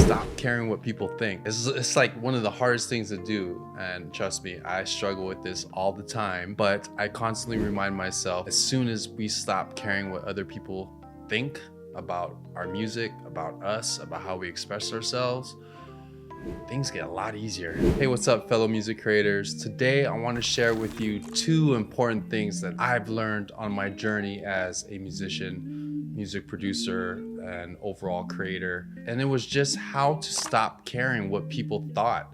stop caring what people think. It's like one of the hardest things to do, and trust me, I struggle with this all the time, but I constantly remind myself, as soon as we stop caring what other people think about our music, about us, about how we express ourselves, things get a lot easier. Hey, what's up, fellow music creators? Today I want to share with you two important things that I've learned on my journey as a musician, music producer, and overall creator. And it was just how to stop caring what people thought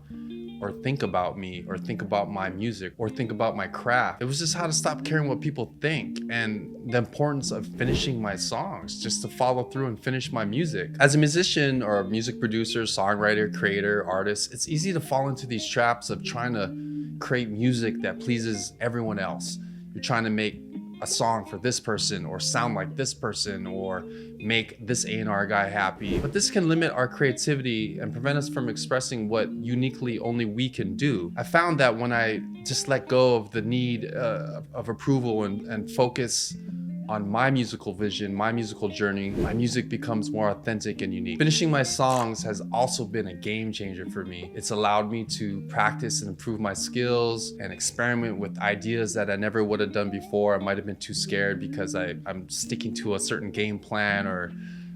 or think about me, or think about my music, or think about my craft. It was just how to stop caring what people think, and the importance of finishing my songs, just to follow through and finish my music. As a musician or a music producer, songwriter, creator, artist, it's easy to fall into these traps of trying to create music that pleases everyone else. You're trying to make a song for this person, or sound like this person, or make this A&R guy happy. But this can limit our creativity and prevent us from expressing what uniquely only we can do. I found that when I just let go of the need of approval and focus on my musical vision, my musical journey, my music becomes more authentic and unique. Finishing my songs has also been a game changer for me. It's allowed me to practice and improve my skills and experiment with ideas that I never would have done before. I might have been too scared because I'm sticking to a certain game plan or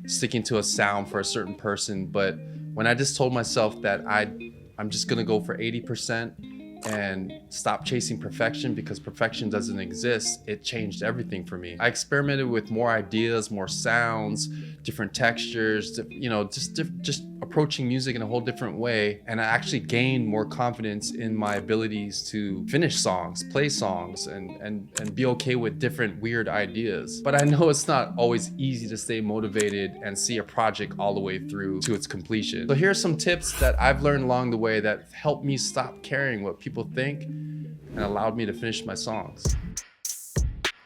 sticking to a sound for a certain person. But when I just told myself that I'm just gonna go for 80%, and stop chasing perfection, because perfection doesn't exist, it changed everything for me. I experimented with more ideas, more sounds, different textures, just approaching music in a whole different way. And I actually gained more confidence in my abilities to finish songs, play songs, and be okay with different weird ideas. But I know it's not always easy to stay motivated and see a project all the way through to its completion. So here are some tips that I've learned along the way that helped me stop caring what people think and allowed me to finish my songs.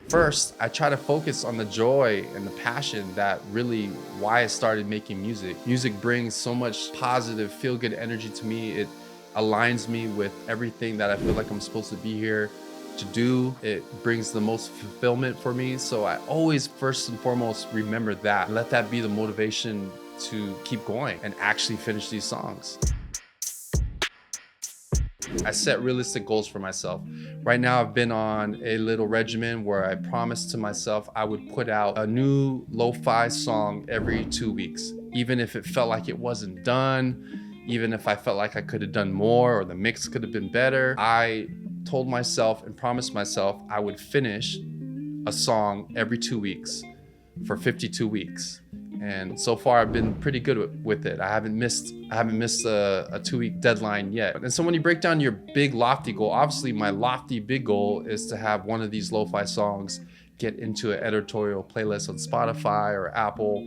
First, I try to focus on the joy and the passion that really why I started making music. Music brings so much positive, feel-good energy to me. It aligns me with everything that I feel like I'm supposed to be here to do. It brings the most fulfillment for me. So I always first and foremost remember that. Let that be the motivation to keep going and actually finish these songs. I set realistic goals for myself. Right now, I've been on a little regimen where I promised to myself I would put out a new lo-fi song every 2 weeks. Even if it felt like it wasn't done, even if I felt like I could have done more or the mix could have been better, I told myself and promised myself I would finish a song every 2 weeks for 52 weeks. And so far I've been pretty good with it. I haven't missed a 2-week deadline yet. And so when you break down your big lofty goal, obviously my lofty big goal is to have one of these lo-fi songs get into an editorial playlist on Spotify or Apple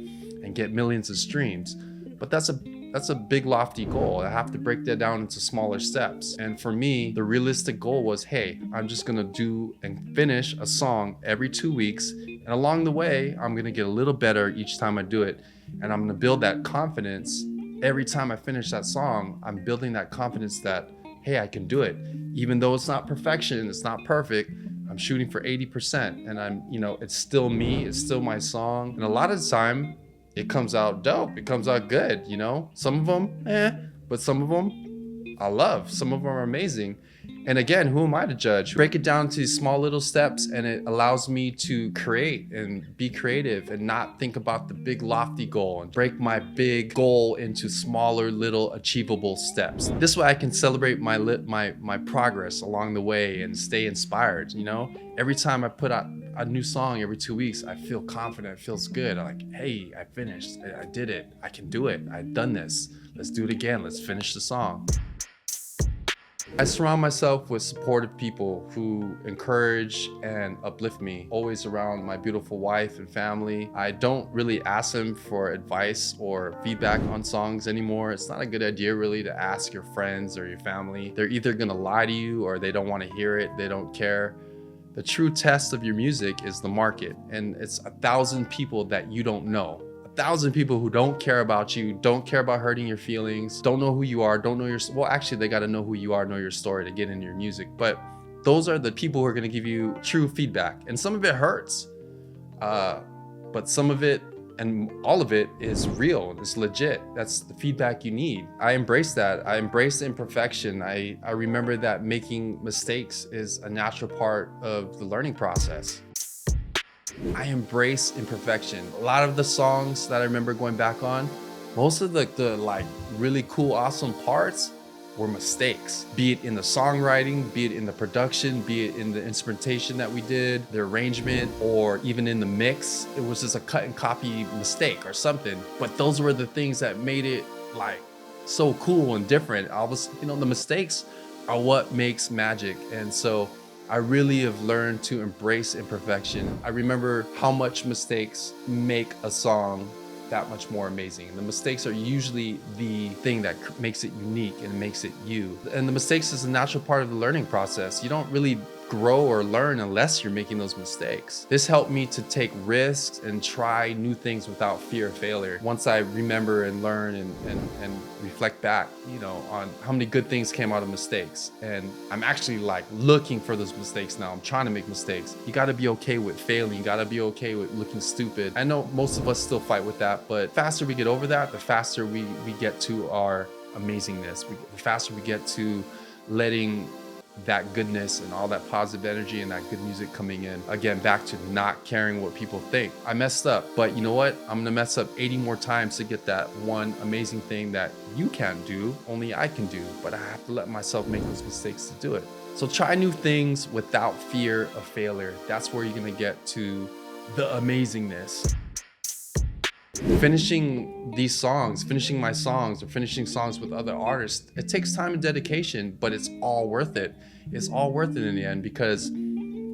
and get millions of streams. But that's a big lofty goal. I have to break that down into smaller steps. And for me, the realistic goal was, hey, I'm just gonna do and finish a song every 2 weeks. And along the way, I'm gonna get a little better each time I do it. And I'm gonna build that confidence. Every time I finish that song, I'm building that confidence that, hey, I can do it. Even though it's not perfection, it's not perfect, I'm shooting for 80%. And it's still me, it's still my song. And a lot of the time, it comes out dope, it comes out good, Some of them, but some of them I love. Some of them are amazing. And again, who am I to judge? Break it down to small little steps, and it allows me to create and be creative and not think about the big lofty goal, and break my big goal into smaller little achievable steps. This way I can celebrate my progress along the way and stay inspired, Every time I put out a new song every 2 weeks, I feel confident, it feels good. I'm like, hey, I finished, I did it, I can do it, I've done this. Let's do it again, let's finish the song. I surround myself with supportive people who encourage and uplift me, always around my beautiful wife and family. I don't really ask them for advice or feedback on songs anymore. It's not a good idea really to ask your friends or your family. They're either gonna lie to you or they don't want to hear it, they don't care. The true test of your music is the market, and it's 1,000 people that you don't know. 1,000 people who don't care about you, don't care about hurting your feelings, don't know who you are, don't know well, actually they got to know who you are, know your story to get into your music. But those are the people who are going to give you true feedback. And some of it hurts, but some of it And all of it is real, it's legit. That's the feedback you need. I embrace that. I embrace imperfection. I remember that making mistakes is a natural part of the learning process. I embrace imperfection. A lot of the songs that I remember going back on, most of the like really cool, awesome parts were mistakes, be it in the songwriting, be it in the production, be it in the instrumentation that we did, the arrangement, or even in the mix. It was just a cut and copy mistake or something. But those were the things that made it like so cool and different. The mistakes are what makes magic. And so I really have learned to embrace imperfection. I remember how much mistakes make a song that much more amazing. The mistakes are usually the thing that makes it unique and makes it you. And the mistakes is a natural part of the learning process. You don't really grow or learn unless you're making those mistakes. This helped me to take risks and try new things without fear of failure. Once I remember and learn and reflect back, on how many good things came out of mistakes. And I'm actually like looking for those mistakes now. I'm trying to make mistakes. You gotta be okay with failing. You gotta be okay with looking stupid. I know most of us still fight with that, but the faster we get over that, the faster we get to our amazingness. The faster we get to letting that goodness and all that positive energy and that good music coming in. Again, back to not caring what people think. I messed up, but you know what? I'm gonna mess up 80 more times to get that one amazing thing that you can't do, only I can do, but I have to let myself make those mistakes to do it. So try new things without fear of failure. That's where you're gonna get to the amazingness. Finishing these songs, finishing my songs, or finishing songs with other artists, it takes time and dedication, but it's all worth it. It's all worth it in the end, because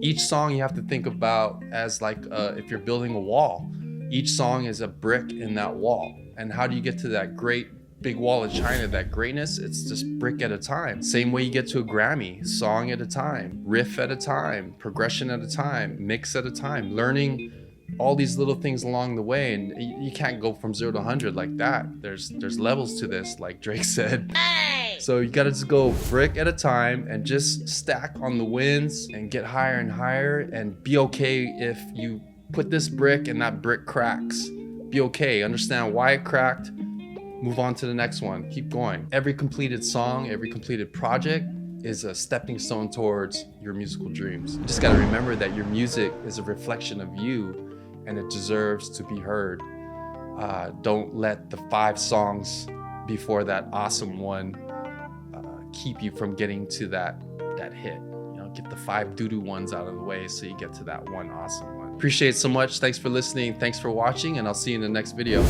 each song you have to think about as like if you're building a wall. Each song is a brick in that wall. And how do you get to that great big wall of China, that greatness? It's just brick at a time. Same way you get to a Grammy, song at a time, riff at a time, progression at a time, mix at a time, learning all these little things along the way. And you can't go from 0 to 100 like that. There's levels to this, like Drake said. So you gotta just go brick at a time and just stack on the wins and get higher and higher, and be okay if you put this brick and that brick cracks. Be okay, understand why it cracked, move on to the next one, keep going. Every completed song, every completed project is a stepping stone towards your musical dreams. You just gotta remember that your music is a reflection of you, and it deserves to be heard. Don't let the 5 songs before that awesome one keep you from getting to that hit. Get the 5 doo-doo ones out of the way so you get to that one awesome one. Appreciate it so much. Thanks for listening. Thanks for watching, and I'll see you in the next video.